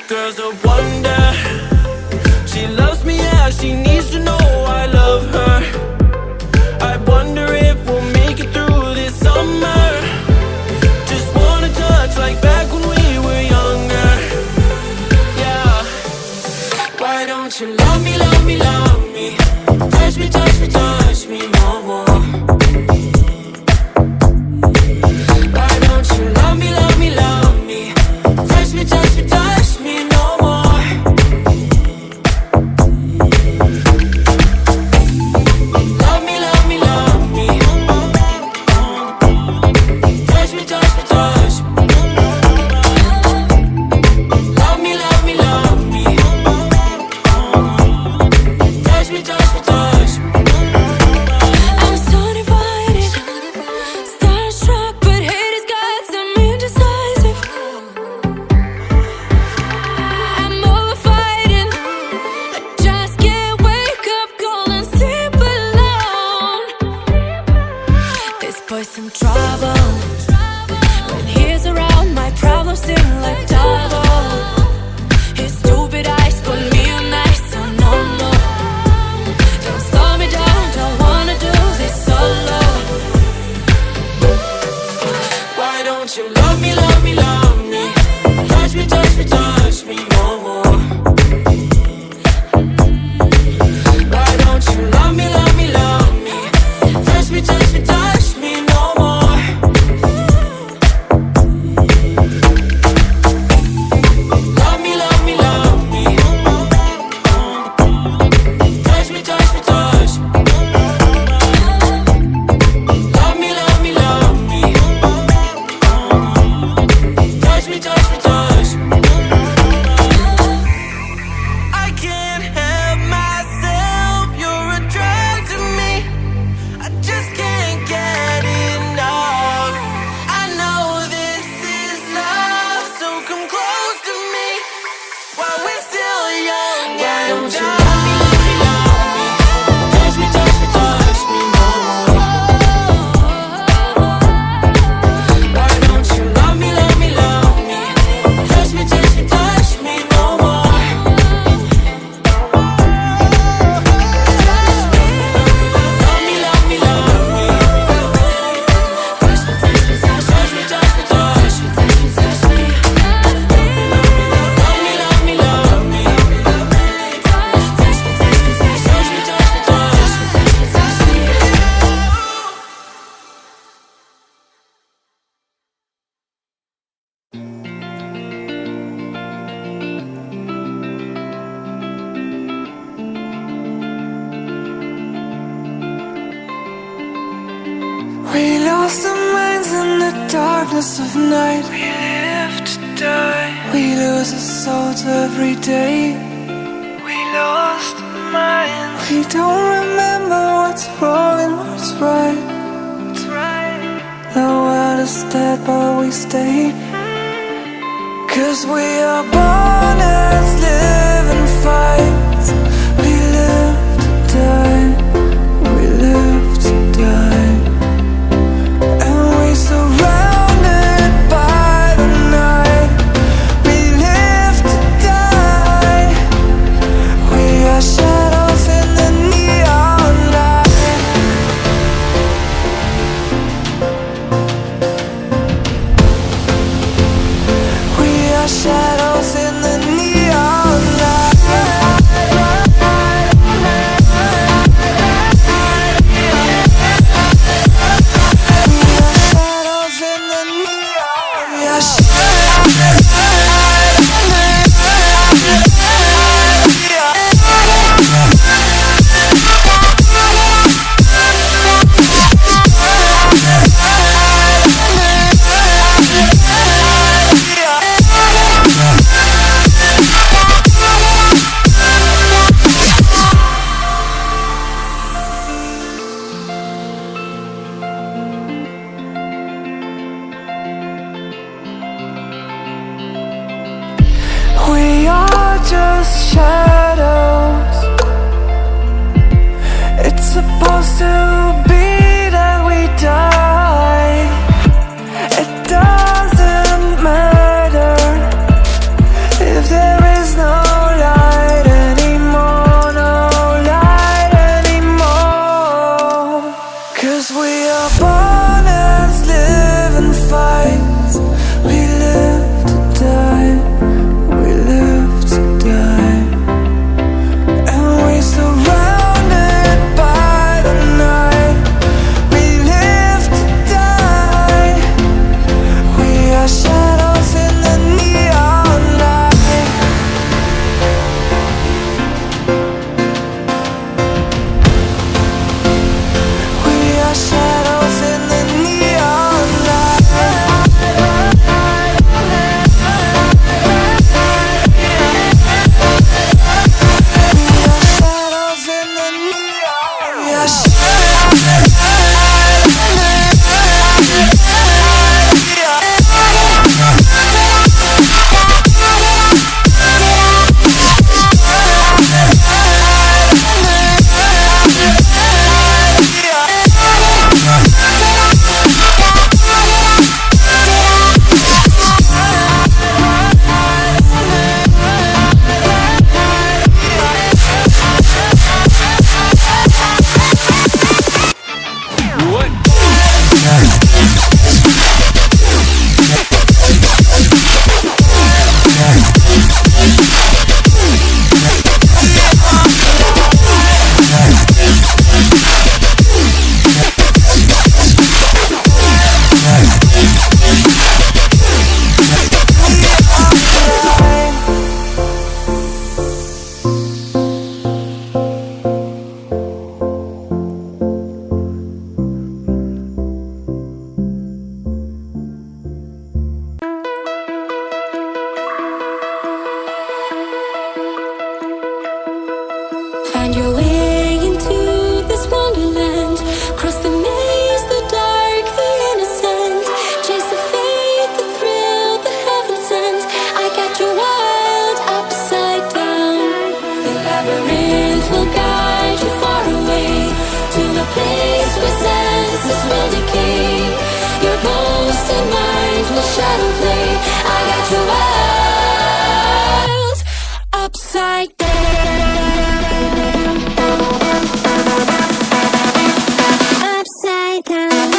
girl's a wonder. She loves me, yeah, she needs to know I love her. I wonder if we'll make it through this summer. Just wanna touch like back when we were younger. Yeah. Why don't you love me, love me, love me? Touch me, touch me, touch me no more. Why don't you love me, love me, love me? Touch me, touch me, touch me no more. Love me, love me, love me. Touch me, touch me, touch me. Love me, love me, love me. Touch me, touch me, touch me. I'm so divided, starstruck, but hate has got some indecisive. I'm over fighting, I just can't wake up cold and sleep alone. This boy's some trouble. When he's around, my problems seem like double. His stupid eyes put me on ice, so no more. Don't slow me down, don't wanna do this solo. Why don't you love me, love me, love me? Touch me, touch me, touch me no more. Why don't you love me, love me, love me? Touch me, touch me, touch me no more. Love me, love me, love me. Touch me, touch me, touch me. Love me, love me, love me. Touch me, touch me, touch me. I can't help myself, you're a drug to me. I just can't get enough. I know this is love, so come close to me while we're still young. Why don't you love me, love me, love me? Touch me, touch me, touch me no more. Why don't you love me, love me, love me? Touch me, touch me, touch me no more. Love me, love me, love me. Touch me, touch me, touch me, touch me, touch me, touch me, touch me. Love me, love me, love me. Touch me, touch me, touch me, touch me, touch me, touch me. We lost our minds in the darkness of night. We live to die. We lose our souls every day. We lost our minds. We don't remember what's wrong and what's right. The world is dead but we stay. 'Cause we are born as living fights. We live to die. We live to die. And we surrounded by the night. We live to die. We are shadows in the neon light. We are shadows in the Find your way into this wonderland. Cross the maze, the dark, the innocent. Chase the faith, the thrill, the heaven sent. I got you wild upside down. The labyrinth will guide you far away to the place where senses will decay. Your ghost and mind will shadow play. I got you wild upside down. Upside down.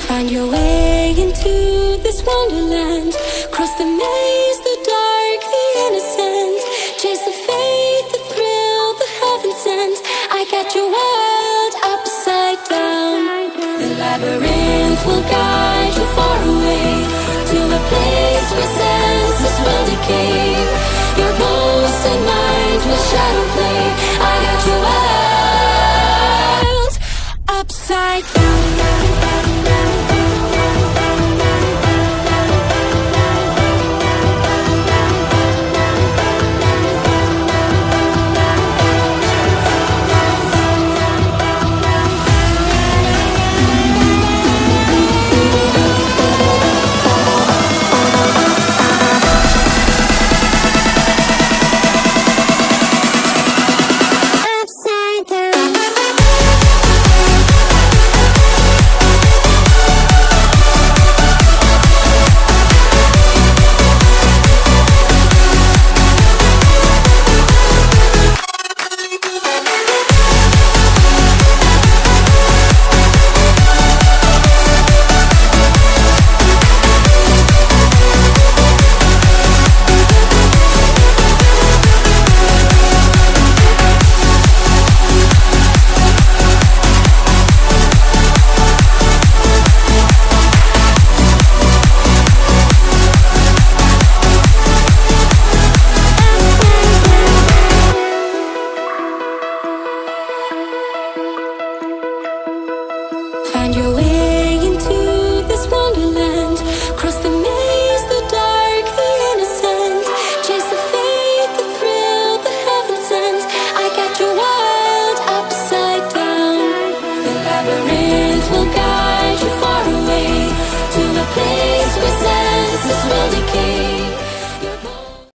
Find your way into this wonderland. Cross the maze, the dark, the innocent. Chase the faith, the thrill, the heaven sent. I got you wild upside down. The labyrinth will guide you far away to the place where senses will decay. Your ghost and mind will shadow play. I got you wild upside down. Find your way into this wonderland. Cross the maze, the dark, the innocent. Chase the faith, the thrill, the heaven sent. I got you wild upside down. The labyrinth will guide you far away to the place where senses will decay.